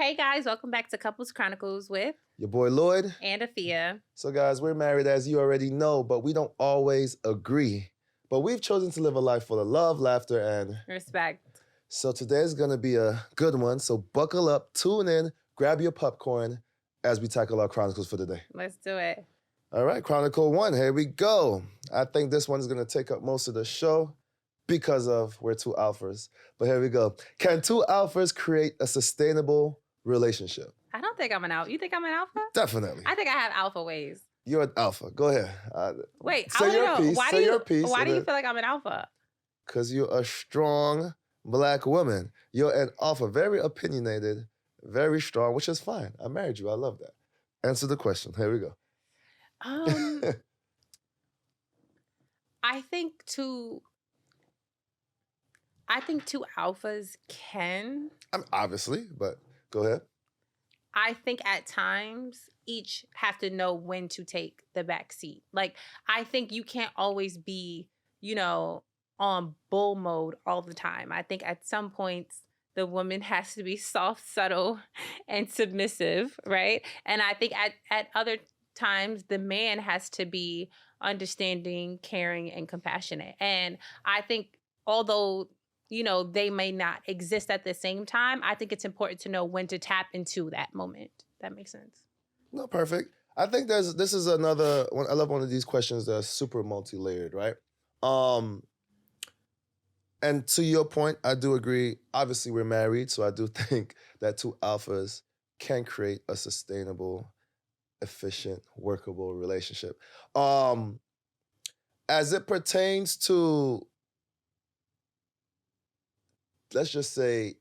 Hey guys, welcome back to Couples Chronicles with Your boy Lloyd. and Afiya. So guys, we're married as you already know, but we don't always agree. But we've chosen to live a life full of love, laughter, and Respect. so today's gonna be a good one. So buckle up, tune in, grab your popcorn as we tackle our chronicles for the day. Let's do it. All right, Chronicle 1, here we go. I think this one's gonna take up most of the show because of we're two alphas. But here we go. Can two alphas create a sustainable relationship? I don't think I'm an alpha. You think I'm an alpha? Definitely. I think I have alpha ways. You're an alpha. Go ahead. Wait, I say want to your know piece. why Say your piece. why do you feel like I'm an alpha? Because you're a strong Black woman. You're an alpha, very opinionated, very strong, which is fine. I married you. I love that. Answer the question. Here we go. I think two alphas can. Obviously, but go ahead. I think at times each have to know when to take the back seat. Like, I think you can't always be, on bull mode all the time. I think at some points the woman has to be soft, subtle, and submissive, right? And I think at other times the man has to be understanding, caring, and compassionate. And I think although they may not exist at the same time, I think it's important to know when to tap into that moment. That makes sense. No, perfect. I think this is another one. I love one of these questions that's super multi-layered, right? And to your point, I do agree. Obviously, we're married, so I do think that two alphas can create a sustainable, efficient, workable relationship. As it pertains to, let's just say,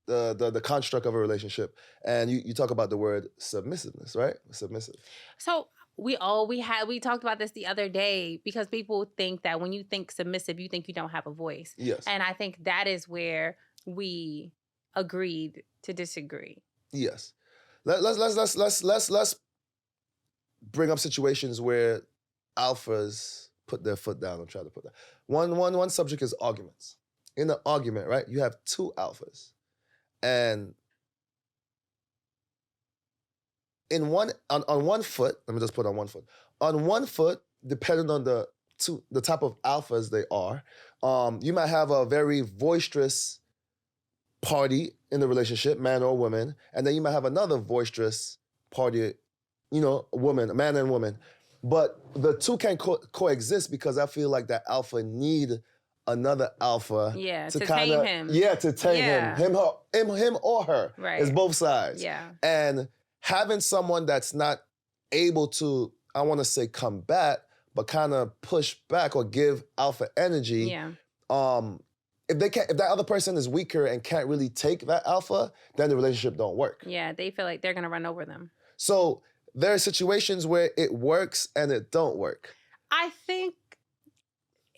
the construct of a relationship, and you talk about the word submissiveness, right? Submissive. So we talked about this the other day, because people think that when you think submissive, you think you don't have a voice. Yes. And I think that is where we agreed to disagree. Yes. Let's bring up situations where alphas put their foot down and try to put that. One subject is arguments. In an argument, right, you have two alphas. And on one foot, let me just put on one foot. On one foot, depending on the type of alphas they are, you might have a very boisterous party in the relationship, man or woman, and then you might have another boisterous party, woman, man and woman. But the two can coexist, because I feel like that alpha need another alpha to tame him. Yeah, to tame him or her. Right. It's both sides. Yeah. And having someone that's not able to, I want to say combat, but kind of push back or give alpha energy. Yeah. If that other person is weaker and can't really take that alpha, then the relationship don't work. Yeah, they feel like they're gonna run over them. So there are situations where it works and it don't work. I think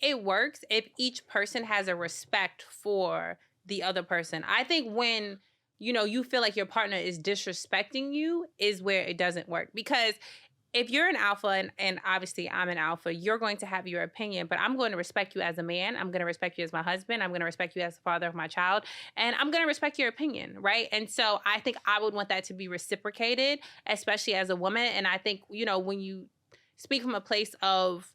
it works if each person has a respect for the other person. I think when, you feel like your partner is disrespecting you is where it doesn't work. Because if you're an alpha, and obviously I'm an alpha, you're going to have your opinion, but I'm going to respect you as a man. I'm going to respect you as my husband. I'm going to respect you as the father of my child. And I'm going to respect your opinion, right? And so I think I would want that to be reciprocated, especially as a woman. And I think, when you speak from a place of,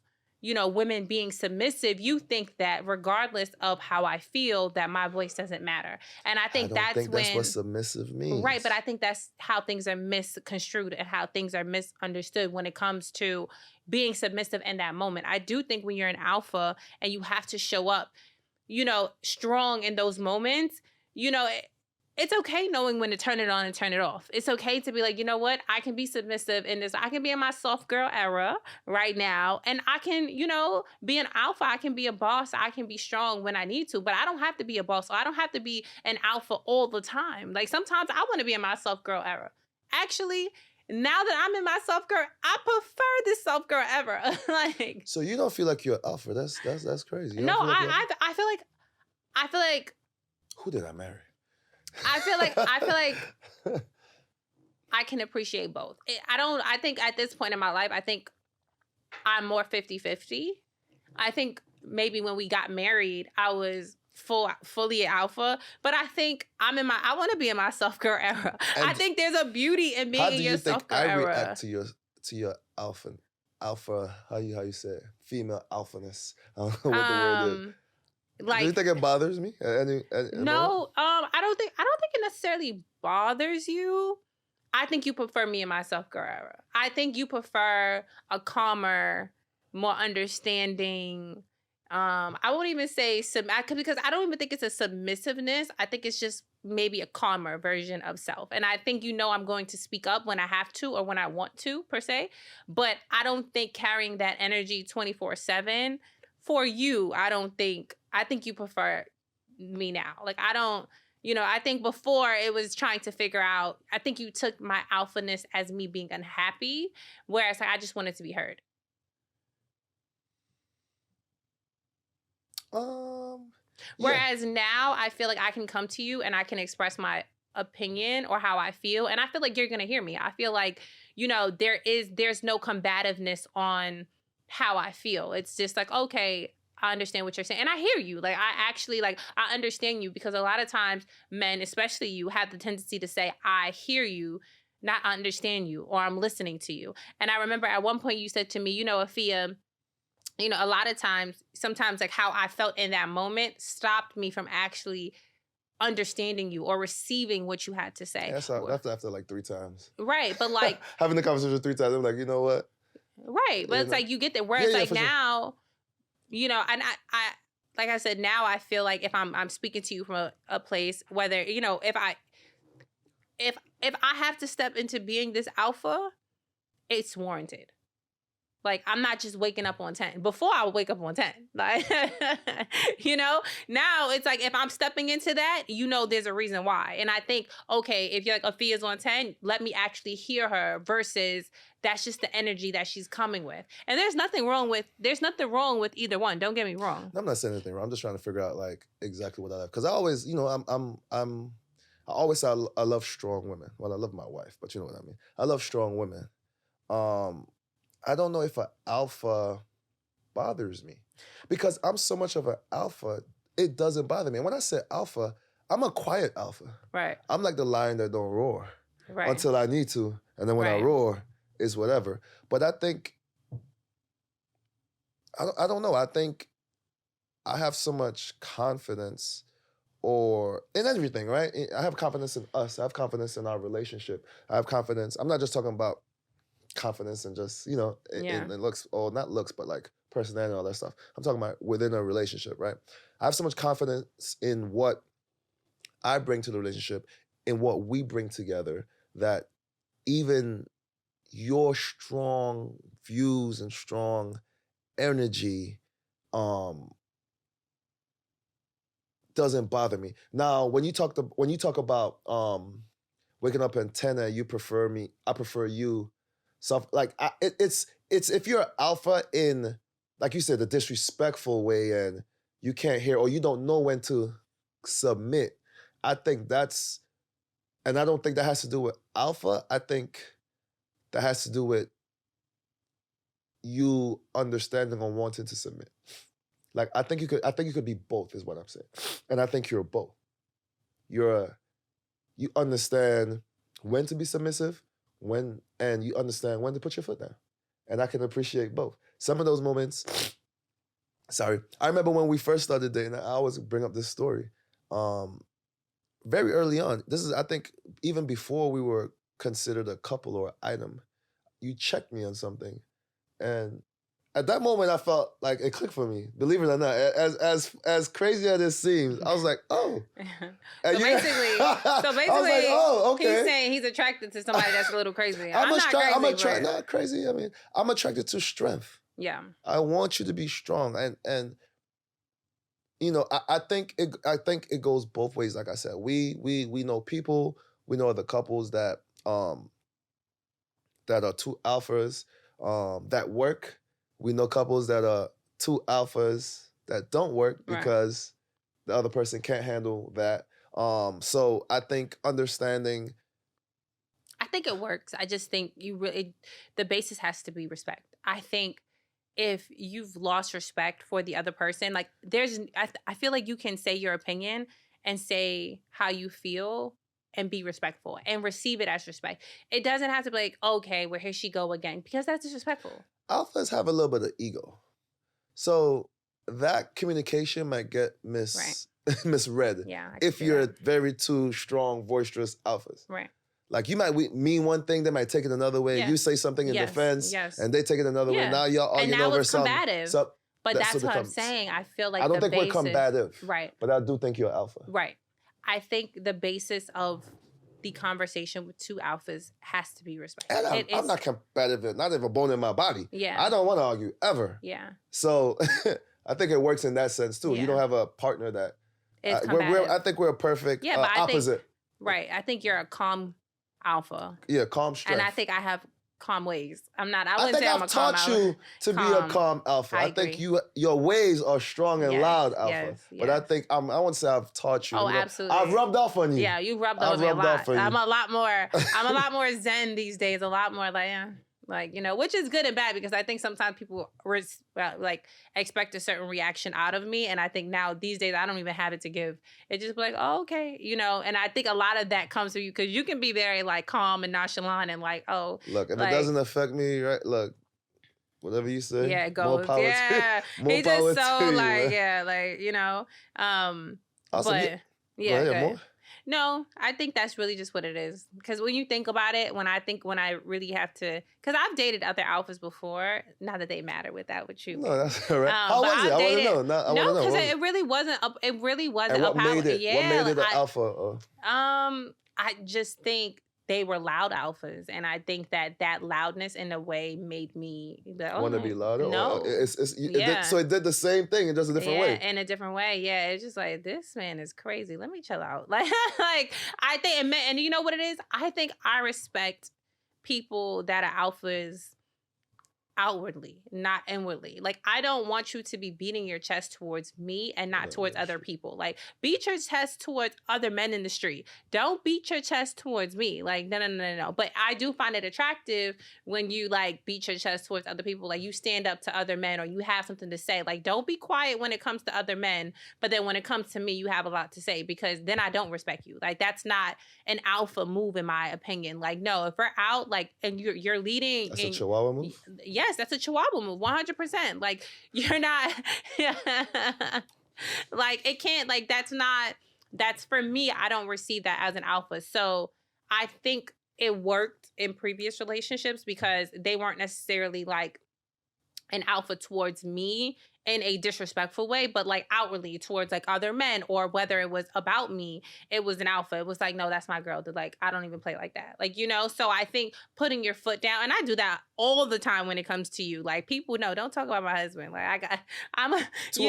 women being submissive, you think that regardless of how I feel, that my voice doesn't matter. And I think that's what submissive means. Right, but I think that's how things are misconstrued and how things are misunderstood when it comes to being submissive in that moment. I do think when you're an alpha and you have to show up, strong in those moments, it's okay knowing when to turn it on and turn it off. It's okay to be like, you know what? I can be submissive in this. I can be in my soft girl era right now. And I can, be an alpha. I can be a boss. I can be strong when I need to. But I don't have to be a boss. So I don't have to be an alpha all the time. Like, sometimes I want to be in my soft girl era. Actually, now that I'm in my soft girl, I prefer this soft girl era. Like, so you don't feel like you're an alpha? That's crazy. No, I feel like. Who did I marry? I feel like I can appreciate both. I think at this point in my life, I think I'm more 50-50. I think maybe when we got married, I was fully alpha, but I think I want to be in my soft girl era. I And think there's a beauty in how being do in you your think soft girl I era. react to your alpha? How you say it? Female alphaness? I don't know what the word is. Do you Like, think it bothers me? Any moment? no, I don't think it necessarily bothers you. I think you prefer me in my soft girl era. I think you prefer a calmer, more understanding. I won't even say because I don't even think it's a submissiveness. I think it's just maybe a calmer version of self. And I think I'm going to speak up when I have to or when I want to, per se. But I don't think carrying that energy 24/7 for you. I think you prefer me now. Like, I don't. I think before it was trying to figure out, I think you took my alphaness as me being unhappy, whereas I just wanted to be heard. Yeah. Whereas now I feel like I can come to you and I can express my opinion or how I feel. And I feel like you're going to hear me. I feel like, there's no combativeness on how I feel. It's just like, okay, I understand what you're saying. And I hear you. Like, I actually, I understand you, because a lot of times men, especially you, have the tendency to say, I hear you, not understand you, or I'm listening to you. And I remember at one point you said to me, Afiya, a lot of times, sometimes like how I felt in that moment stopped me from actually understanding you or receiving what you had to say. That's after like 3 times. Right. But like having the conversation 3 times, I'm like, you know what? Right. But it's like you get there. Whereas like now, sure. And I like I said, now I feel like if I'm speaking to you from a place, whether, if I have to step into being this alpha, it's warranted. Like, I'm not just waking up on 10. Before, I would wake up on 10. Like, now it's like, if I'm stepping into that, there's a reason why. And I think, okay, if you're like, Afiya's on 10, let me actually hear her, versus that's just the energy that she's coming with. And there's nothing wrong with either one. Don't get me wrong. I'm not saying anything wrong. I'm just trying to figure out like exactly what I love. Because I always, I always say I love strong women. Well, I love my wife, but you know what I mean. I love strong women. I don't know if an alpha bothers me, because I'm so much of an alpha, it doesn't bother me. And when I say alpha, I'm a quiet alpha. Right. I'm like the lion that don't roar right. until I need to. And then when I roar, it's whatever. But I think, I don't know. I think I have so much confidence in everything, right? I have confidence in us. I have confidence in our relationship. I have confidence. I'm not just talking about confidence and just, in looks, or not looks, but like personality and all that stuff. I'm talking about within a relationship, right? I have so much confidence in what I bring to the relationship, in what we bring together, that even your strong views and strong energy doesn't bother me. Now, when you talk about waking up at 10 and you prefer me, I prefer you. So like it's if you're alpha in, like you said, the disrespectful way, and you can't hear or you don't know when to submit, I think and I don't think that has to do with alpha. I think that has to do with you understanding or wanting to submit. Like I think you could be both, is what I'm saying. And I think you're both. You understand when to be submissive, and you understand when to put your foot down. And I can appreciate both. Some of those moments, I remember when we first started dating, I always bring up this story. Very early on, this is, I think, even before we were considered a couple or item, you checked me on something. And at that moment, I felt like it clicked for me. Believe it or not, as crazy as it seems, I was like, oh. So basically, I was like, oh, okay. He's saying he's attracted to somebody that's a little crazy. I'm not crazy. I mean, I'm attracted to strength. Yeah. I want you to be strong, and I think it goes both ways. Like I said, we know people, we know other couples that are two alphas that work. We know couples that are two alphas that don't work because the other person can't handle that. So I think understanding. I think it works. I just think the basis has to be respect. I think if you've lost respect for the other person, like I feel like you can say your opinion and say how you feel and be respectful and receive it as respect. It doesn't have to be like, okay, well, here she go again, because that's disrespectful. Alphas have a little bit of ego. So that communication might get misread Yeah. if you're very too strong, boisterous alphas. Right. Like you might mean one thing, they might take it another way. Yes. You say something in defense, and they take it another way. Now y'all arguing and now over it's something. combative. But that's what I'm saying. I feel like I don't the think we're combative. Right. But I do think you're alpha. Right. I think the basis of the conversation with two alphas has to be respect. And I'm not combative, not even a bone in my body. Yeah. I don't want to argue ever. Yeah. So I think it works in that sense too. Yeah. You don't have a partner that is combative. I think we're a perfect opposite. Right. I think you're a calm alpha. Yeah, calm strength. And I think I have calm ways. I wouldn't say I'm a calm alpha. I've taught you to be a calm alpha. I think your ways are strong and loud alpha. Yes. But I think I wouldn't say I've taught you. Oh, absolutely. I've rubbed off on you. Yeah, you rubbed off on me a lot. I'm a lot more zen these days. A lot more like, you know, which is good and bad, because I think sometimes people expect a certain reaction out of me. And I think now these days I don't even have it to give. It's just like, oh, okay. You know, and I think a lot of that comes from you, because you can be very like calm and nonchalant and like, oh. Look, if it doesn't affect me, right? Look, whatever you say. Yeah, it goes. More power yeah. He's just so you, like, man. yeah, like, you know. Also, but yeah. Go ahead, more? No, I think that's really just what it is. Because when you think about it, when I really have to, because I've dated other alphas before. Not that they matter with that with you. No, that's all right. How was it? I want to know. No, because it really wasn't. It really wasn't. And what made it? Yeah, what made it an alpha? I just think they were loud alphas, and I think that loudness in a way made me want to be louder. No, so it did the same thing in just a different way. In a different way. Yeah, it's just like, this man is crazy. Let me chill out. Like I think, and you know what it is? I think I respect people that are alphas outwardly, not inwardly. Like, I don't want you to be beating your chest towards me and not towards other people. Like, beat your chest towards other men in the street. Don't beat your chest towards me. Like, no. But I do find it attractive when you like beat your chest towards other people. Like, you stand up to other men, or you have something to say. Like, don't be quiet when it comes to other men, but then when it comes to me, you have a lot to say, because then I don't respect you. Like, that's not an alpha move, in my opinion. Like, no, if we're out, like, and you're leading. That's a Chihuahua move? Yes, that's a Chihuahua move, 100%. Like, you're not, like, it can't, like, that's for me, I don't receive that as an alpha. So I think it worked in previous relationships because they weren't necessarily like an alpha towards me in a disrespectful way, but like outwardly towards like other men, or whether it was about me, it was an alpha. It was like, no, that's my girl. That like, I don't even play like that. Like, you know, so I think putting your foot down, and I do that all the time when it comes to you. Like, people know, don't talk about my husband. Like, I'm a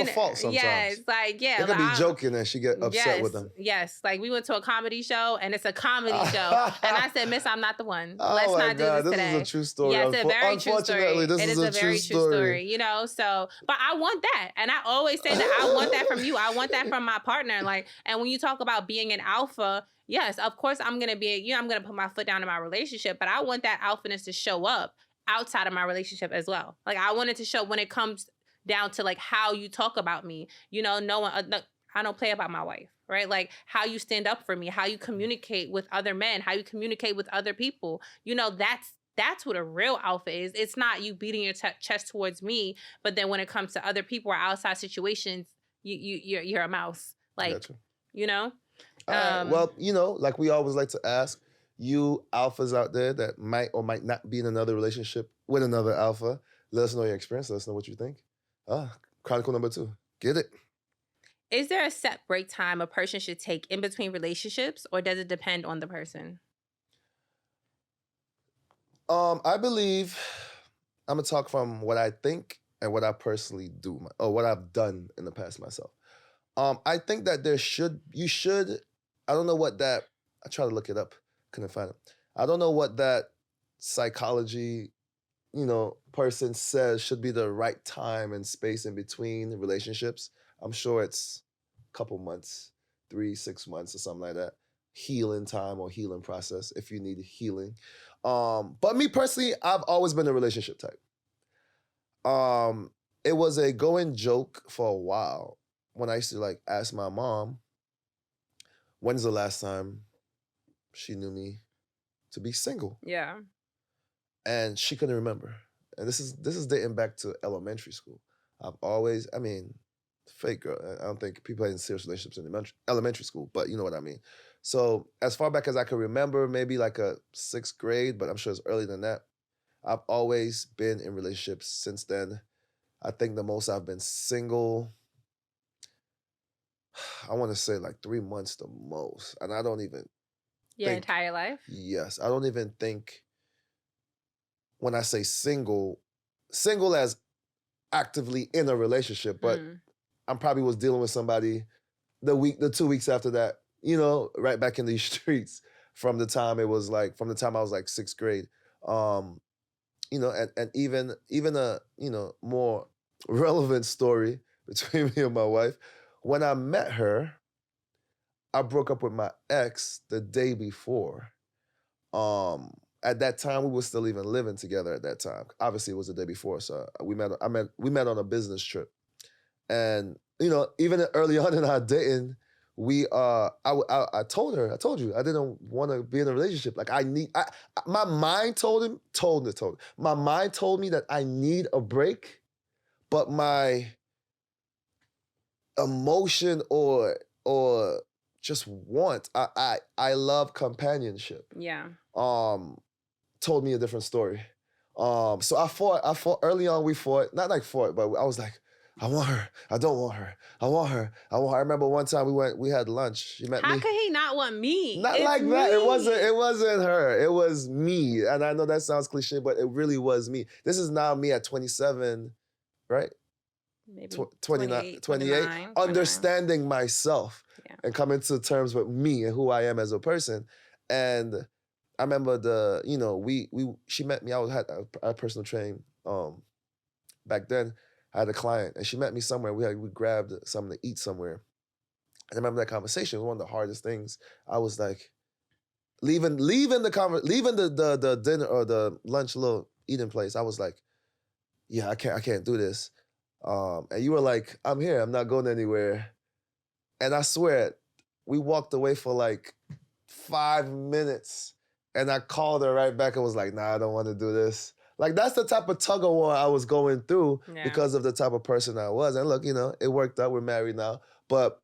fault sometimes. Yes, like, yeah. They could be joking and she get upset with them. Yes, like we went to a comedy show, and it's a comedy show, and I said, Miss, I'm not the one. Let's my not God, do this today. This is a true story. Yes, it's a very true story. It is a very true story. You know, so, but I want that. And I always say that I want that from you. I want that from my partner. Like, and when you talk about being an alpha, yes, of course I'm going to be, you know, I'm going to put my foot down in my relationship, but I want that alphaness to show up outside of my relationship as well. Like, I want it to show when it comes down to like how you talk about me, you know, no one, I don't play about my wife, right? Like, how you stand up for me, how you communicate with other men, how you communicate with other people, you know, that's what a real alpha is. It's not you beating your chest towards me, but then when it comes to other people or outside situations, you're a mouse. Like, you know? Well, you know, like we always like to ask, you alphas out there that might or might not be in another relationship with another alpha, let us know your experience. Let us know what you think. Chronicle number 2. Get it. Is there a set break time a person should take in between relationships, or does it depend on the person? I believe, I'm going to talk from what I think and what I personally do, or what I've done in the past myself. I think that you should, I don't know what that, I tried to look it up, couldn't find it. I don't know what that psychology, you know, person says should be the right time and space in between relationships. I'm sure it's a couple months, 3-6 months or something like that. Healing time or healing process if you need healing. But me personally, I've always been a relationship type. It was a going joke for a while when I used to like ask my mom, when's the last time she knew me to be single? Yeah. And she couldn't remember. And this is dating back to elementary school. I've always, I mean, fake girl. I don't think people had serious relationships in elementary school, but you know what I mean. So as far back as I can remember, maybe like a 6th grade, but I'm sure it's earlier than that. I've always been in relationships since then. I think the most I've been single, I want to say like 3 months the most. And I don't even Your think, entire life? yes, I don't even think when I say single as actively in a relationship, but I probably was dealing with somebody the 2 weeks after that, right back in these streets from the time I was like 6th grade. And even a, more relevant story between me and my wife. When I met her, I broke up with my ex the day before. At that time, we were still even living together at that time. Obviously, it was the day before, so we met on a business trip. And, even early on in our dating, I told you, I didn't want to be in a relationship. Like my mind told me that I need a break, but my emotion or just want, I love companionship. Yeah. Told me a different story. So I fought early on. We fought, not like fought, but I was like, I want her. I don't want her. I want her. I want her. I remember one time we had lunch. She met me. How could he not want me? Not It's like that. me. It wasn't her. It was me. And I know that sounds cliche, but it really was me. This is now me at 27, right? Maybe 28, 29, understanding myself and coming to terms with me and who I am as a person. And I remember she met me. I had a personal training back then. I had a client and she met me somewhere. We grabbed something to eat somewhere. And I remember that conversation was one of the hardest things. I was like, leaving the dinner or the lunch little eating place. I was like, yeah, I can't do this. And you were like, I'm here. I'm not going anywhere. And I swear, we walked away for like 5 minutes. And I called her right back and was like, nah, I don't want to do this. Like, that's the type of tug of war I was going through because of the type of person I was. And look, it worked out. We're married now. But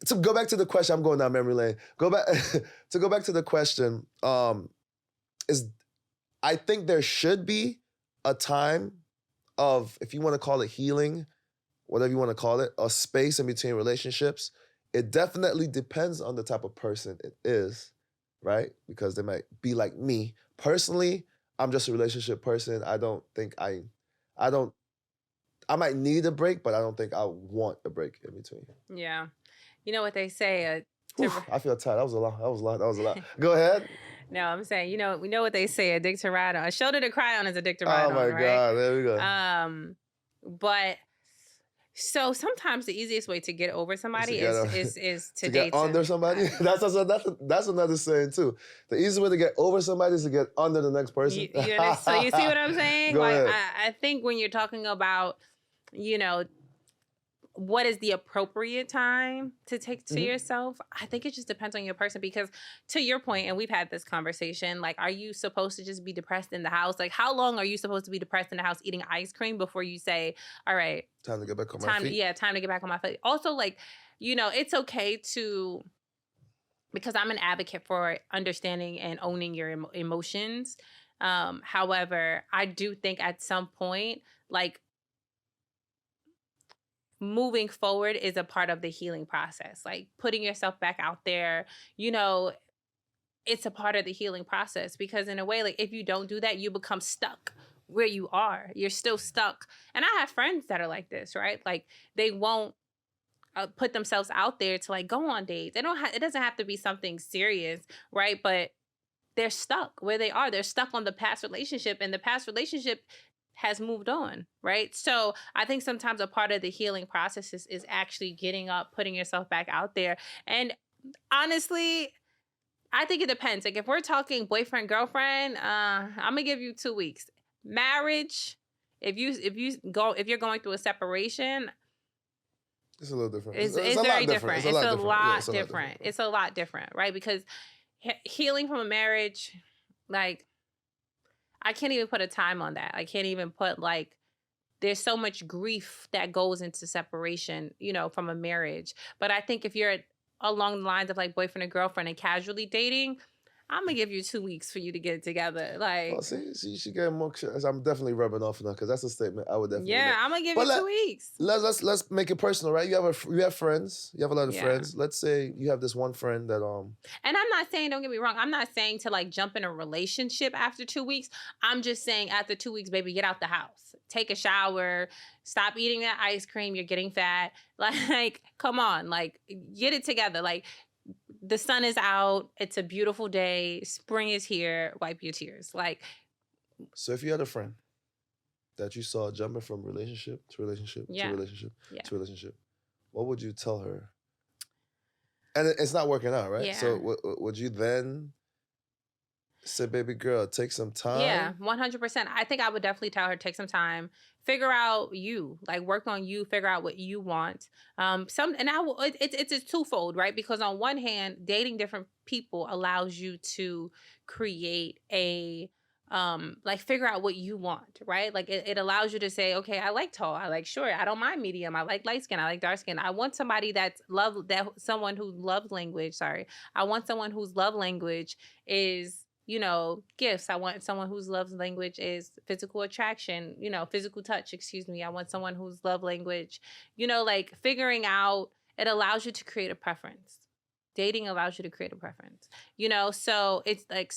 to go back to the question, I'm going down memory lane. To go back to the question, is I think there should be a time of, if you want to call it healing, whatever you want to call it, a space in between relationships. It definitely depends on the type of person it is, right? Because they might be like me. Personally, I'm just a relationship person. I might need a break, but I don't think I want a break in between. Yeah. You know what they say? I feel tired. That was a lot. Go ahead. No, I'm saying, we know what they say, a dick to ride on. A shoulder to cry on is a dick to ride on, right? Oh my God, there we go. But so sometimes the easiest way to get over somebody is to date get under somebody. That's another saying too. The easiest way to get over somebody is to get under the next person. So you see what I'm saying? Go ahead. I think when you're talking about, what is the appropriate time to take to yourself? I think it just depends on your person, because to your point, and we've had this conversation, like, are you supposed to just be depressed in the house? Like, how long are you supposed to be depressed in the house eating ice cream before you say, all right, time to get back on my feet? Yeah, time to get back on my feet. Also, like, it's okay because I'm an advocate for understanding and owning your emotions. However, I do think at some point, like, moving forward is a part of the healing process. Like, putting yourself back out there, it's a part of the healing process, because in a way, like, if you don't do that, you become stuck where you are. You're still stuck. And I have friends that are like this, right? Like, they won't put themselves out there to, like, go on dates. It doesn't have to be something serious, right? But they're stuck where they are. They're stuck on the past relationship, and the past relationship has moved on, right? So I think sometimes a part of the healing process is actually getting up, putting yourself back out there. And honestly, I think it depends. Like, if we're talking boyfriend, girlfriend, I'm gonna give you 2 weeks. Marriage If you're going through a separation, It's a little different. it's a very lot different. different. It's a lot It's a different. Yeah, lot it's a lot different. It's a lot different, right? Because healing from a marriage, like, I can't even put a time on that. I can't even put, like, there's so much grief that goes into separation, from a marriage. But I think if you're along the lines of like boyfriend and girlfriend and casually dating, I'm gonna give you 2 weeks for you to get it together. Like, Well, see, she getting more. I'm definitely rubbing off on her because that's a statement I would definitely make. I'm gonna give But you 2 weeks. Let's make it personal, right? You have friends. You have a lot of Yeah. friends. Let's say you have this one friend that And I'm not saying, don't get me wrong, I'm not saying to like jump in a relationship after 2 weeks. I'm just saying after 2 weeks, baby, get out the house, take a shower, stop eating that ice cream. You're getting fat. Like, come on, like, get it together. Like, the sun is out. It's a beautiful day. Spring is here. Wipe your tears. Like, So if you had a friend that you saw jumping from relationship to relationship to relationship to relationship, what would you tell her? And it's not working out, right? Yeah. So would you then say, baby girl, take some time? Yeah, 100%. I think I would definitely tell her, take some time, figure out you, like, work on you, figure out what you want. It's twofold, right? Because on one hand, dating different people allows you to create a like, figure out what you want, right? Like, it allows you to say, okay, I like tall, I like short, I don't mind medium, I like light skin, I like dark skin. I want somebody someone who loves language. Sorry, I want someone whose love language is, gifts. I want someone whose love language is physical attraction, physical touch, excuse me. I want someone whose love language, like, figuring out, it allows you to create a preference. Dating allows you to create a preference, so it's like,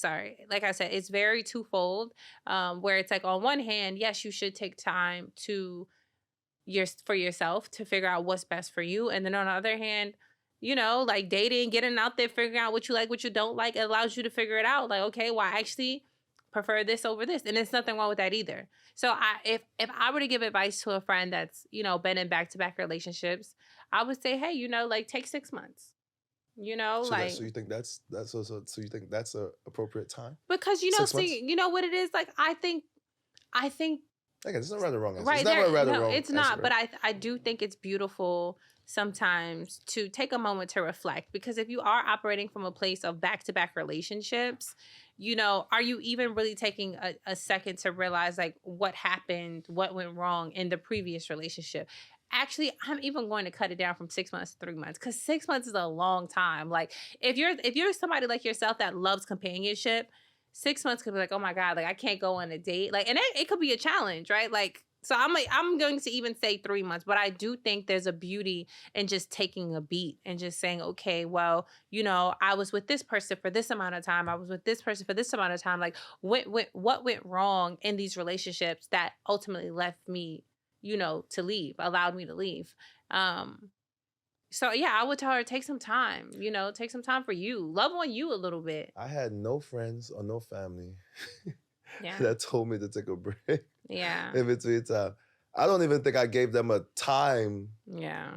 like I said, it's very twofold, where it's like, on one hand, yes, you should take time for yourself to figure out what's best for you. And then on the other hand, like, dating, getting out there, figuring out what you like, what you don't like, it allows you to figure it out. Like, okay, well, I actually prefer this over this. And there's nothing wrong with that either. So if I were to give advice to a friend that's, been in back-to-back relationships, I would say, hey, like, take 6 months. So you think that's so you think that's a appropriate time? Because, 6 months? you know what it is? Like, I think again, it's not right or wrong answer. Right, it's not right or wrong. It's not, but I do think it's beautiful sometimes to take a moment to reflect, because if you are operating from a place of back-to-back relationships, are you even really taking a second to realize, like, what happened, what went wrong in the previous relationship? Actually, I'm even going to cut it down from 6 months to 3 months, because 6 months is a long time. Like, if you're somebody like yourself that loves companionship, 6 months could be like, oh my God, like, I can't go on a date. Like, and it could be a challenge, right? Like, so I'm going to even say 3 months, but I do think there's a beauty in just taking a beat and just saying, okay, well, I was with this person for this amount of time. I was with this person for this amount of time. Like, what went wrong in these relationships that ultimately left me, to leave, allowed me to leave. So yeah, I would tell her, take some time, take some time for you. Love on you a little bit. I had no friends or no family Yeah. that told me to take a break. Yeah. In between time. I don't even think I gave them a time Yeah.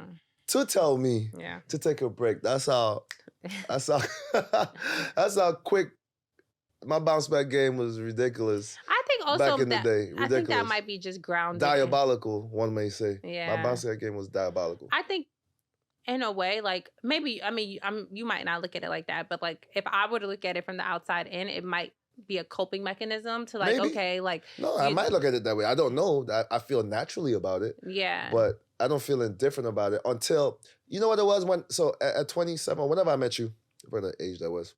to tell me Yeah. to take a break. That's how that's how quick my bounce back game was. Ridiculous. I think also back in the day. Ridiculous. I think that might be just grounded. Diabolical, one may say. Yeah. My bounce back game was diabolical. I think, in a way, like, maybe, I mean, you might not look at it like that, but, like, if I were to look at it from the outside in, it might be a coping mechanism to, like, Maybe. okay, like, no, I might look at it that way. I don't know. I feel naturally about it. Yeah. But I don't feel indifferent about it until, you know what it was when, so at 27, whenever I met you, whatever age that was,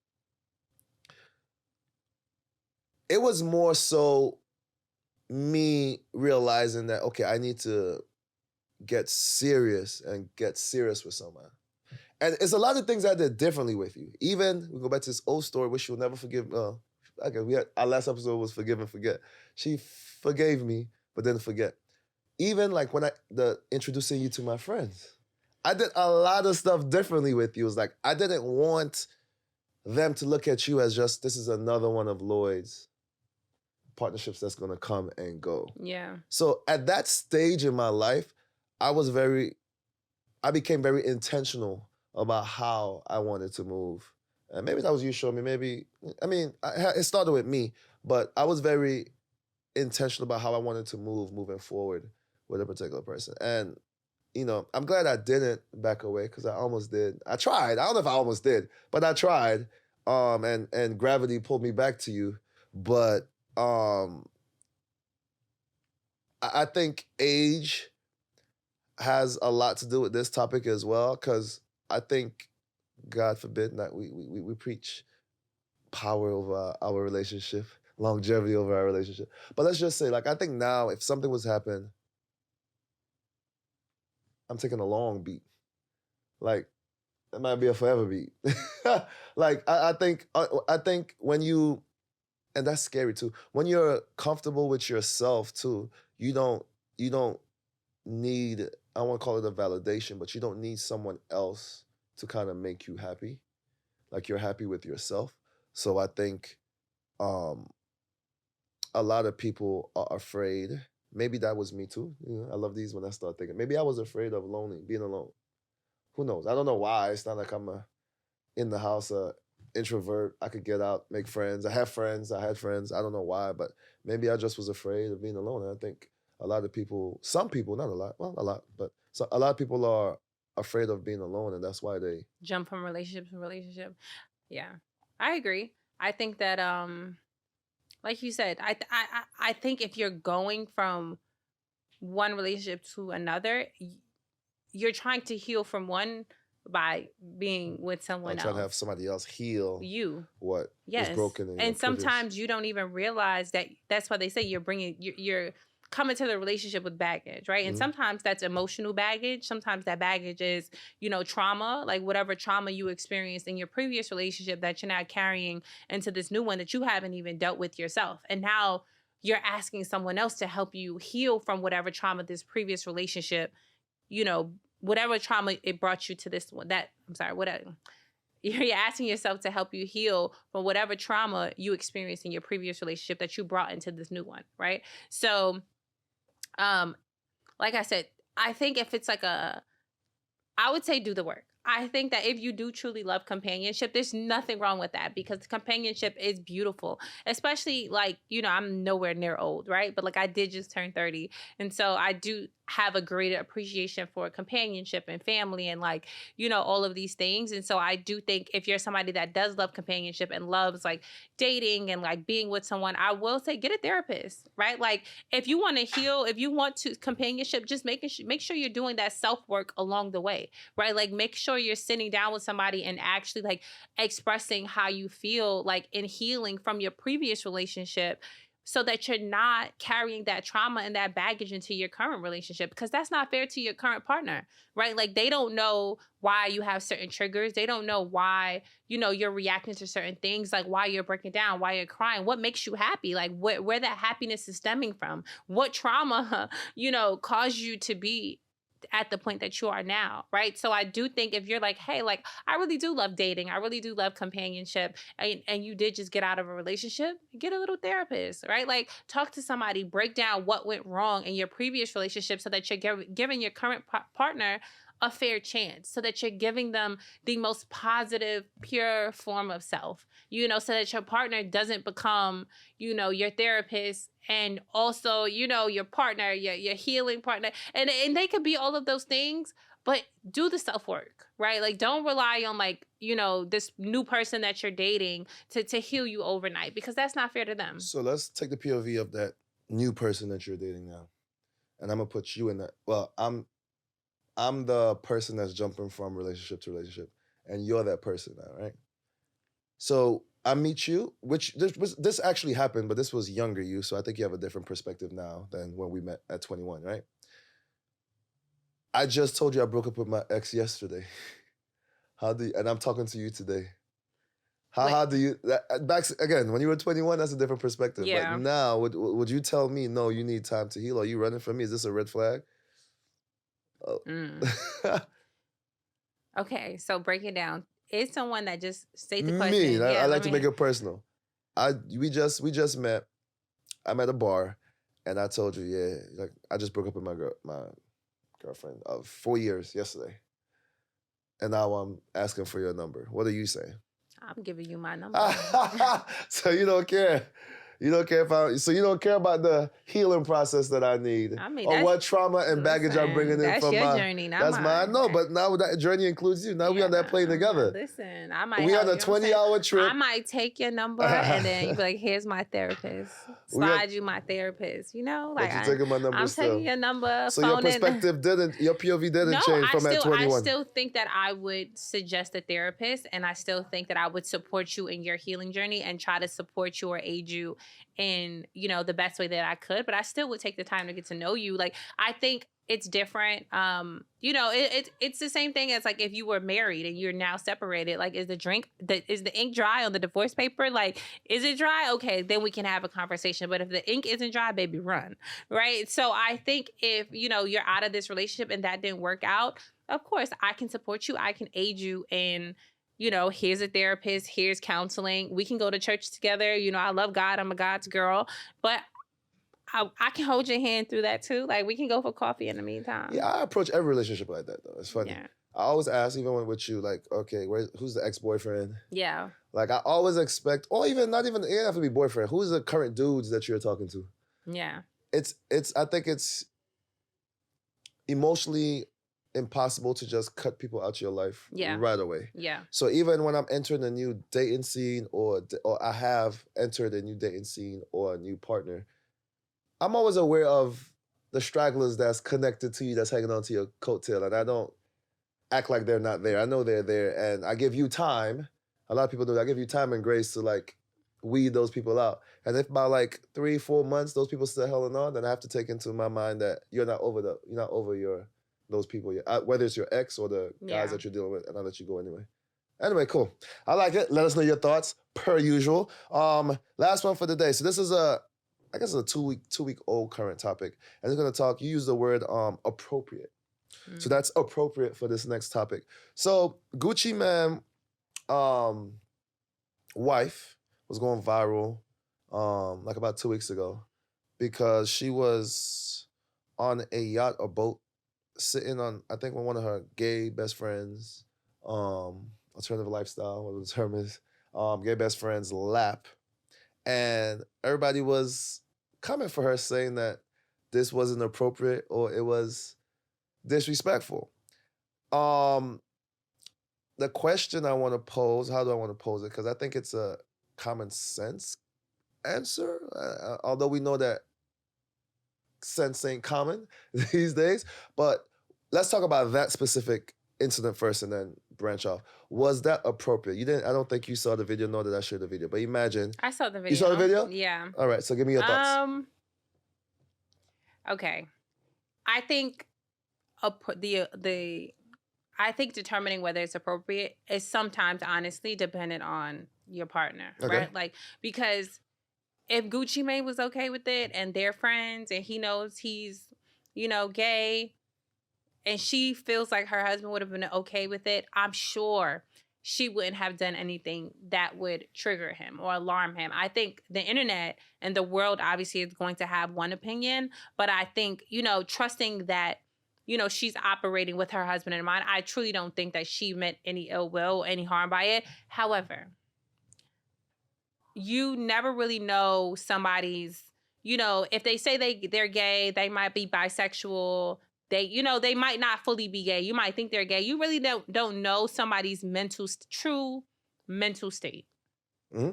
it was more so me realizing that, okay, I need to get serious with someone. And it's a lot of things I did differently with you. Even, we go back to this old story, which you'll never forgive. Okay, our last episode was Forgive and Forget. She forgave me, but didn't forget. Even like when introducing you to my friends, I did a lot of stuff differently with you. It was like, I didn't want them to look at you as just, this is another one of Lloyd's partnerships that's gonna come and go. Yeah. So at that stage in my life, I became very intentional about how I wanted to move. And maybe that was you showing me, it started with me, but I was very intentional about how I wanted to moving forward with a particular person. And, I'm glad I didn't back away because I almost did. I tried. I don't know if I almost did, but I tried. And gravity pulled me back to you. But I think age has a lot to do with this topic as well, because I think, God forbid, that we preach power over our relationship, longevity over our relationship. But let's just say, like, I think now if something was to happen, I'm taking a long beat. Like, it might be a forever beat. Like, I think when you, and that's scary too, when you're comfortable with yourself too, you don't need, I won't call it a validation, but you don't need someone else to kind of make you happy. Like, you're happy with yourself. So I think a lot of people are afraid. Maybe that was me too. I love these when I start thinking. Maybe I was afraid of being alone. Who knows? I don't know why. It's not like I'm in the house, introvert. I could get out, make friends. I have friends. I had friends. I don't know why, but maybe I just was afraid of being alone. And I think a lot of people, some people, not a lot, well, a lot, but a lot of people are afraid of being alone, and that's why they jump from relationship to relationship. Yeah, I agree. I think that like you said, I think if you're going from one relationship to another, you're trying to heal from one by being with someone trying to have else. somebody else heal You. what was Yes. broken in your And previous. sometimes you don't even realize that. That's why they say you're coming to the relationship with baggage, right? And Mhm. sometimes that's emotional baggage. Sometimes that baggage is, trauma, like whatever trauma you experienced in your previous relationship that you're now carrying into this new one that you haven't even dealt with yourself. And now you're asking someone else to help you heal from whatever trauma this previous relationship, whatever trauma it brought you to this one. Whatever. You're asking yourself to help you heal from whatever trauma you experienced in your previous relationship that you brought into this new one, right? So, like I said, I think if it's I would say do the work. I think that if you do truly love companionship, there's nothing wrong with that because companionship is beautiful. Especially I'm nowhere near old, right? But I did just turn 30. And so I do have a greater appreciation for companionship and family and all of these things. And so I do think if you're somebody that does love companionship and loves dating and being with someone, I will say get a therapist, right? If you want to heal, if you want to companionship, just make sure you're doing that self-work along the way, right? Make sure you're sitting down with somebody and actually expressing how you feel in healing from your previous relationship so that you're not carrying that trauma and that baggage into your current relationship because that's not fair to your current partner, right? They don't know why you have certain triggers. They don't know why, you're reacting to certain things, why you're breaking down, why you're crying, what makes you happy, where that happiness is stemming from, what trauma, caused you to be at the point that you are now, right? So I do think if you're hey, I really do love dating, I really do love companionship, and you did just get out of a relationship, get a little therapist, right? Talk to somebody, break down what went wrong in your previous relationship so that you're giving your current partner a fair chance, so that you're giving them the most positive, pure form of self, so that your partner doesn't become, your therapist and also, your partner, your healing partner. And they could be all of those things, but do the self-work, right? Don't rely on this new person that you're dating to heal you overnight because that's not fair to them. So let's take the POV of that new person that you're dating now. And I'm gonna put you in that. Well, I'm the person that's jumping from relationship to relationship, and you're that person now, right? So I meet you, which this actually happened, but this was younger you, so I think you have a different perspective now than when we met at 21, right? I just told you I broke up with my ex yesterday. And I'm talking to you today. How do you, back again, when you were 21, that's a different perspective. Yeah. But now, would you tell me, no, you need time to heal? Are you running from me? Is this a red flag? Oh. Okay, so break it down. Is someone that just state the Me, question? I like to make it personal. We just met. I'm at a bar, and I told you, yeah, I just broke up with my girlfriend of 4 years yesterday, and now I'm asking for your number. What do you say? I'm giving you my number. So you don't care. You don't care so you don't care about the healing process that I need, I mean, or what trauma and baggage I'm bringing in that's from your my journey, not that's mine. mine. No, but now that journey includes you. Now we on that plane together. Listen, I might. We on a 20-hour trip. I might take your number and then you be like, "Here's my therapist. Slide you my therapist." You know, like but you're taking my number I'm still. taking your number. So your perspective your POV didn't change from at 21. I still think that I would suggest a therapist, and I still think that I would support you in your healing journey and try to support you or aid you in, you know, the best way that I could. But I still would take the time to get to know you. Like, I think it's different. You know, it's the same thing as like if you were married and you're now separated. Like, is the ink dry on the divorce paper? Like, is it dry? Okay, then we can have a conversation. But if the ink isn't dry, baby, run. Right? So I think if, you know, you're out of this relationship and that didn't work out, of course, I can support you. I can aid you in, you know, here's a therapist, here's counseling. We can go to church together. You know, I love God. I'm a God's girl. But I can hold your hand through that too. Like, we can go for coffee in the meantime. Yeah, I approach every relationship like that though. It's funny. Yeah. I always ask, even when with you, like, okay, who's the ex-boyfriend? Yeah. Like, I always expect, or even not even, it doesn't have to be boyfriend. Who's the current dudes that you're talking to? Yeah. I think it's emotionally impossible to just cut people out of your life right away. Yeah. So even when I'm entering a new dating scene or I have entered a new dating scene or a new partner, I'm always aware of the stragglers that's connected to you, that's hanging on to your coattail, and I don't act like they're not there. I know they're there, and I give you time. A lot of people do. I give you time and grace to like weed those people out. And if by like 3-4 months those people still holding on, then I have to take into my mind that you're not over those people, whether it's your ex or the guys that you're dealing with, and I'll let you go anyway. Anyway, cool. I like it. Let us know your thoughts per usual. Last one for the day. So this is I guess it's a two-week old current topic. And it's gonna talk, you use the word appropriate. Mm-hmm. So that's appropriate for this next topic. So Gucci Mane wife was going viral like about 2 weeks ago because she was on a yacht or boat sitting on, I think, with one of her gay best friends, alternative lifestyle, whatever the term is, gay best friend's lap. And everybody was coming for her saying that this wasn't appropriate or it was disrespectful. The question I want to pose, how do I want to pose it? Because I think it's a common sense answer, although we know that sense ain't common these days. But let's talk about that specific incident first and then branch off. Was that appropriate? You didn't. I don't think you saw the video, nor did I share the video. But imagine. I saw the video. You saw the video? Yeah. All right. So give me your thoughts. Okay. I think I think determining whether it's appropriate is sometimes honestly dependent on your partner, right? Like, because if Gucci Mane was okay with it and they're friends and he knows he's, you know, gay, and she feels like her husband would have been okay with it, I'm sure she wouldn't have done anything that would trigger him or alarm him. I think the internet and the world obviously is going to have one opinion, but I think, you know, trusting that, you know, she's operating with her husband in mind, I truly don't think that she meant any ill will, any harm by it. However, you never really know somebody's, you know, if they say they're gay, they might be bisexual. They, you know, they might not fully be gay. You might think they're gay. You really don't know somebody's true mental state. Mm-hmm.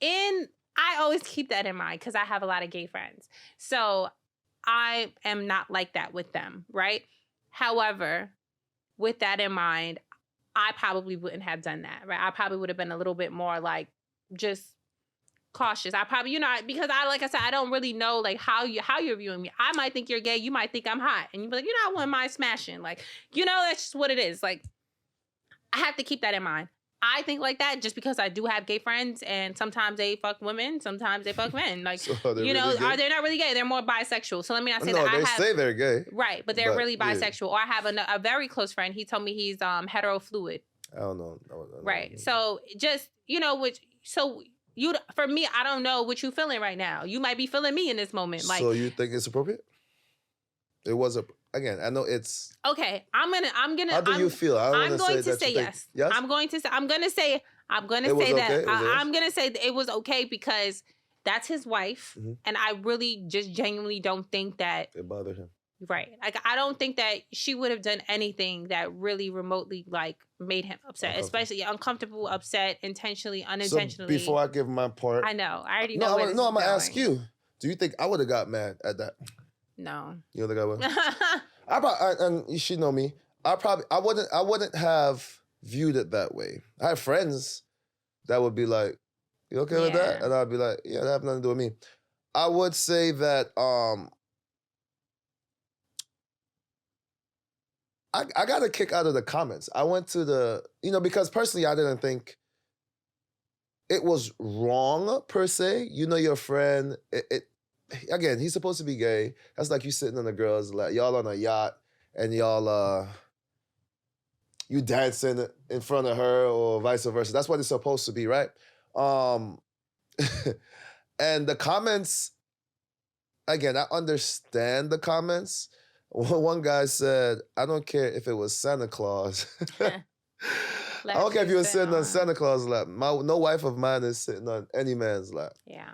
And I always keep that in mind because I have a lot of gay friends. So I am not like that with them, right? However, with that in mind, I probably wouldn't have done that, right? I probably would have been a little bit more like just cautious. I probably, you know, because like I said, I don't really know like how you're viewing me. I might think you're gay. You might think I'm hot. And you'd be like, you know, I wouldn't mind smashing. Like, you know, that's just what it is. Like, I have to keep that in mind. I think like that just because I do have gay friends and sometimes they fuck women, sometimes they fuck men. Like, so you know, really they're not really gay. They're more bisexual. So let me not say that. No, they say they're gay. Right, but they're really bisexual. Yeah. Or I have a very close friend. He told me he's hetero fluid. I don't know. Right. So just, you know, for me, I don't know what you're feeling right now. You might be feeling me in this moment. Like, so you think it's appropriate? It was again, I know it's okay. I'm gonna. How do you feel? I'm going to say yes. Yes. I'm gonna say I'm going to It was say okay? that. I'm going to say that it was okay because that's his wife. Mhm. And I really just genuinely don't think that. It bothered him. Right. Like, I don't think that she would have done anything that really remotely, like, made him upset. Especially uncomfortable, upset, intentionally, unintentionally. So before I give my part. I know. I already No, know where this is I'm going to going. ask you. Do you think I would have got mad at that? No. You don't think I would? And she know me. I wouldn't have viewed it that way. I have friends that would be like, "You okay with that?" And I'd be like, "Yeah, that have nothing to do with me." I would say that I got a kick out of the comments. I went to because personally I didn't think it was wrong per se. You know your friend. Again, he's supposed to be gay. That's like you sitting on a girl's lap. Y'all on a yacht and y'all you dancing in front of her or vice versa. That's what it's supposed to be, right? And the comments, again, I understand the comments. One guy said, I don't care if it was Santa Claus. I don't care if you were sitting on Santa Claus' lap. No wife of mine is sitting on any man's lap. Yeah.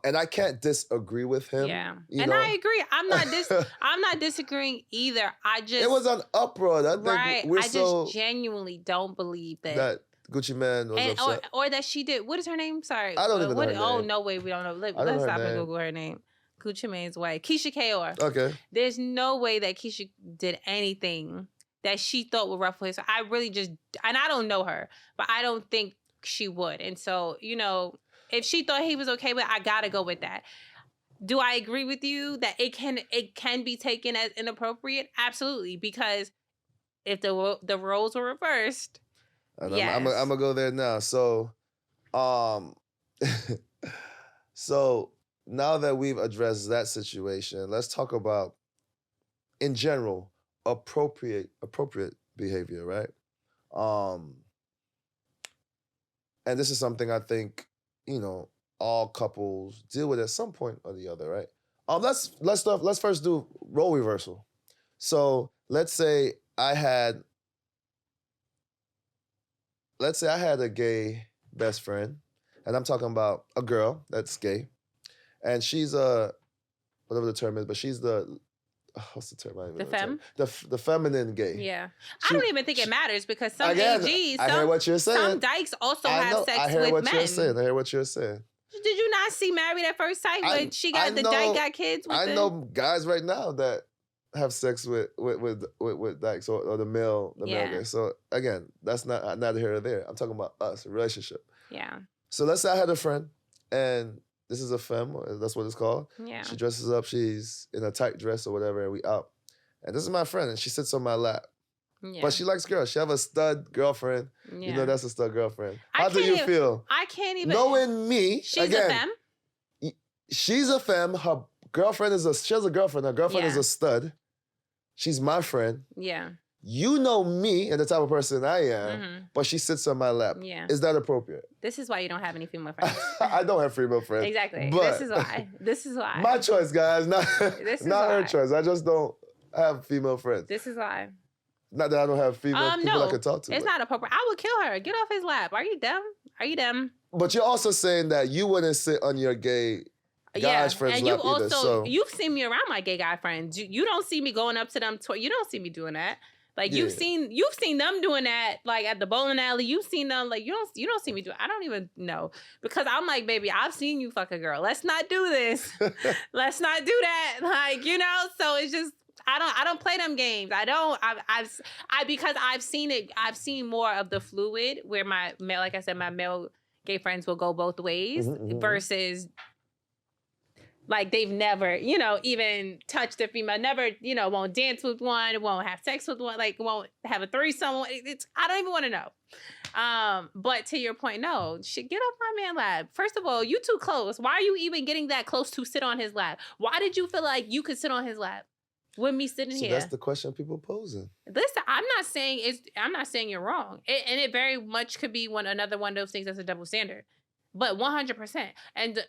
And I can't disagree with him. Yeah. And I agree. I'm not disagreeing either. I just it was an uproar. I think right. we're I just genuinely don't believe that Gucci Man was upset. Or that she did. What is her name? Sorry. I don't even know her name. Oh, no way. We don't know. Let's stop and Google her name. Gucci Mane's wife. Keisha Kaur. Okay. There's no way that Keisha did anything that she thought would ruffle his. I really just, and I don't know her, but I don't think she would. And so, if she thought he was okay with it, I gotta go with that. Do I agree with you that it can be taken as inappropriate? Absolutely, because if the roles were reversed, yes. I'm gonna go there now. So, so now that we've addressed that situation, let's talk about, in general, appropriate behavior, right? And this is something I think, all couples deal with at some point or the other, right? Let's first do role reversal. So let's say I had a gay best friend, and I'm talking about a girl that's gay, and she's whatever the term is, but she's what's the term? The femme? The feminine gay. Yeah. I don't even think it matters because some again, AGs, I hear what you're saying. Some dykes also have sex with men. I hear what you're saying. Did you not see Married at First Sight when the dyke got kids with I know guys right now that have sex with dykes or the male gay. So again, that's neither here or there. I'm talking about us, a relationship. Yeah. So let's say I had a friend and this is a femme, that's what it's called. Yeah. She dresses up, she's in a tight dress or whatever, and we out. And this is my friend, and she sits on my lap. Yeah. But she likes girls. She have a stud girlfriend. Yeah. That's a stud girlfriend. How do you feel? I can't even. Knowing me, she's a femme? She's a femme. Her girlfriend she has a girlfriend. Her girlfriend is a stud. She's my friend. Yeah. You know me and the type of person I am, but she sits on my lap. Yeah. Is that appropriate? This is why you don't have any female friends. I don't have female friends. Exactly. But This is why. My choice, guys. Not her choice. I just don't have female friends. This is why. Not that I don't have female people I can talk to. It's not appropriate. I would kill her. Get off his lap. Are you dumb? But you're also saying that you wouldn't sit on your gay guy's friend's lap either. So you've seen me around my gay guy friends. You don't see me going up to them. You don't see me doing that. Like you've seen them doing that, like at the bowling alley. You've seen them, like you don't see me do it. I don't even know because I'm like, baby, I've seen you fuck a girl. Let's not do this. Let's not do that. Like So it's just I don't play them games. I don't. Because I've seen it. I've seen more of the fluid where my male, like I said, my male gay friends will go both ways versus. Like they've never, even touched a female, never, won't dance with one, won't have sex with one, like won't have a threesome. I don't even want to know. But to your point, no, get off my man lap. First of all, you too close. Why are you even getting that close to sit on his lap? Why did you feel like you could sit on his lap with me sitting here? That's the question people posing. Listen, I'm not saying you're wrong, and it very much could be another one of those things that's a double standard, but 100%. And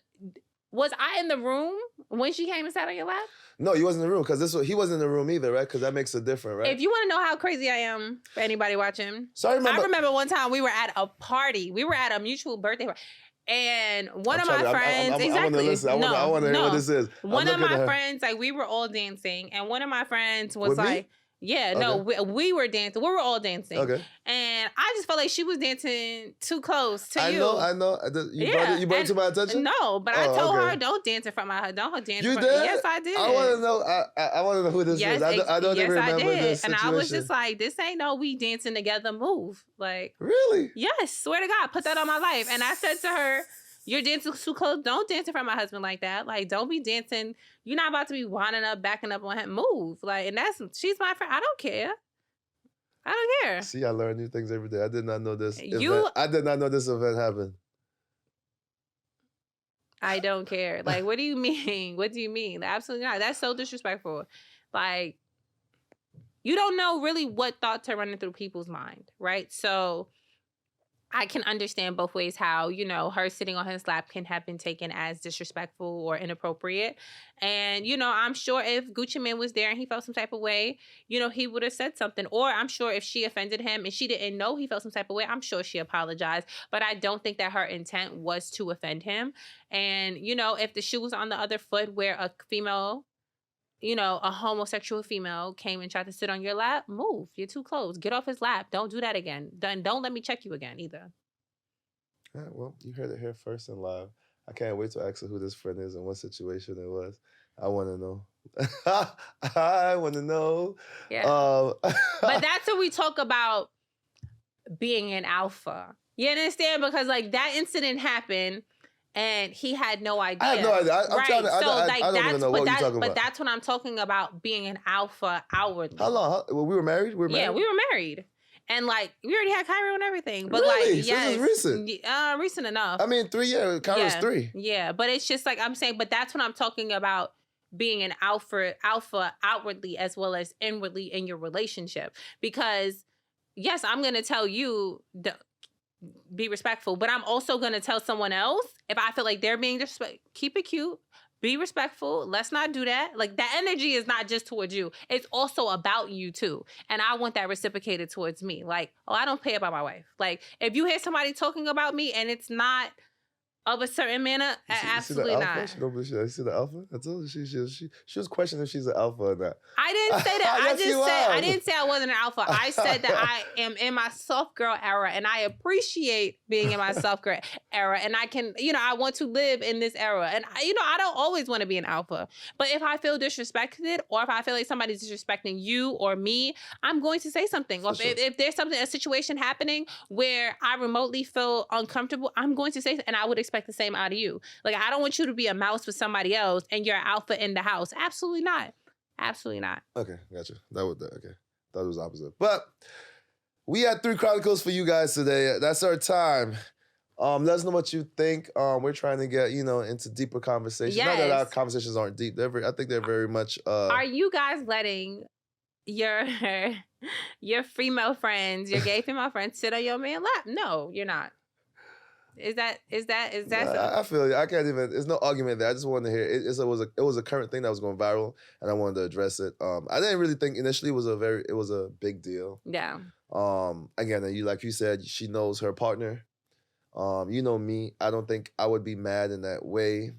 Was I in the room when she came and sat on your lap? No, you wasn't in the room because he wasn't in the room either, right? Because that makes it different, right? If you want to know how crazy I am, for anybody watching, so I remember one time we were at a party. We were at a mutual birthday party. And one of my friends, exactly. I want to listen. I want to hear what this is. One of my friends, like we were all dancing, and one of my friends was like, yeah, okay. No, we were dancing. We were all dancing. Okay. And I just felt like she was dancing too close to you. I know. You brought it to my attention? No, but I told her, don't dance in front of my don't dance you in front. Did? Yes, I did. I want to know. I want to know who this is. I don't even remember this situation. And I was just like, this ain't no we dancing together move. Like, really? Yes, swear to God, put that on my life. And I said to her, you're dancing too close. Don't dance in front of my husband like that. Like, don't be dancing. You're not about to be winding up, backing up on him. Move. Like, and she's my friend. I don't care. I don't care. See, I learn new things every day. I did not know this. I did not know this event happened. I don't care. Like, what do you mean? What do you mean? Absolutely not. That's so disrespectful. Like, you don't know really what thoughts are running through people's mind, right? So I can understand both ways how, you know, her sitting on his lap can have been taken as disrespectful or inappropriate. And, you know, I'm sure if Gucci Mane was there and he felt some type of way, you know, he would have said something. Or I'm sure if she offended him and she didn't know he felt some type of way, I'm sure she apologized. But I don't think that her intent was to offend him. And, you know, if the shoe was on the other foot where a female, you know, a homosexual female came and tried to sit on your lap, move. You're too close. Get off his lap. Don't do that again. Then don't let me check you again either. Yeah, well, you heard it here first and live. I can't wait to ask her who this friend is and what situation it was. I want to know. I want to know. Yeah. But that's when we talk about being an alpha. You understand? Because, like, that incident happened and he had no idea. I have no idea. I'm trying to, I don't even know what you're talking about. But that's when I'm talking about being an alpha outwardly. How long? Well, we were married? Yeah, we were married. And, like, we already had Cairo and everything. But, really? like, yes. So this is recent? Recent enough. I mean, 3 years. Cairo's 3. Yeah, but it's just like I'm saying, but that's when I'm talking about being an alpha outwardly as well as inwardly in your relationship. Because, yes, I'm going to tell you, be respectful, but I'm also going to tell someone else if I feel like they're being disrespectful, keep it cute. Be respectful. Let's not do that. Like, that energy is not just towards you. It's also about you, too. And I want that reciprocated towards me. Like, oh, I don't play about my wife. Like, if you hear somebody talking about me and it's not of a certain manner, absolutely not. She don't believe you see the alpha? I told her she was questioning if she's an alpha or not. I didn't say that. I didn't say I wasn't an alpha. I said that I am in my soft girl era and I appreciate being in my soft girl era. And I can, you know, I want to live in this era. And, you know, I don't always want to be an alpha. But if I feel disrespected or if I feel like somebody's disrespecting you or me, I'm going to say something. Or if there's a situation happening where I remotely feel uncomfortable, I'm going to say something. And I would expect the same out of you. Like, I don't want you to be a mouse with somebody else and you're an alpha in the house. Absolutely not. Absolutely not. Okay, gotcha. Okay. Thought it was opposite. But we had 3 Chronicles for you guys today. That's our time. Let us know what you think. We're trying to get, you know, into deeper conversations. Yes. Not that our conversations aren't deep. I think they're very much... Are you guys letting your female friends, your gay female friends sit on your man's lap? No, you're not. Is that? I feel you. I can't even. There's no argument there. I just wanted to hear it. It was a current thing that was going viral, and I wanted to address it. I didn't really think initially it was a big deal. Yeah. Again, like you said, she knows her partner. You know me. I don't think I would be mad in that way.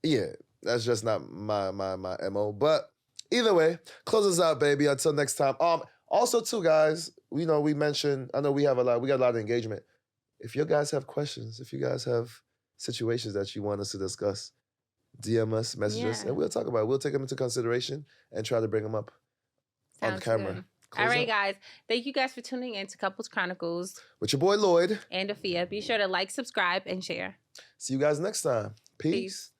Yeah, that's just not my MO. But either way, close us out, baby. Until next time. Also, too, guys, we mentioned, I know we got a lot of engagement. If you guys have questions, if you guys have situations that you want us to discuss, DM us, message us, and we'll talk about it. We'll take them into consideration and try to bring them up on camera. All right, guys. Thank you guys for tuning in to Couples Chronicles. With your boy, Lloyd. And Afiya. Be sure to like, subscribe, and share. See you guys next time. Peace.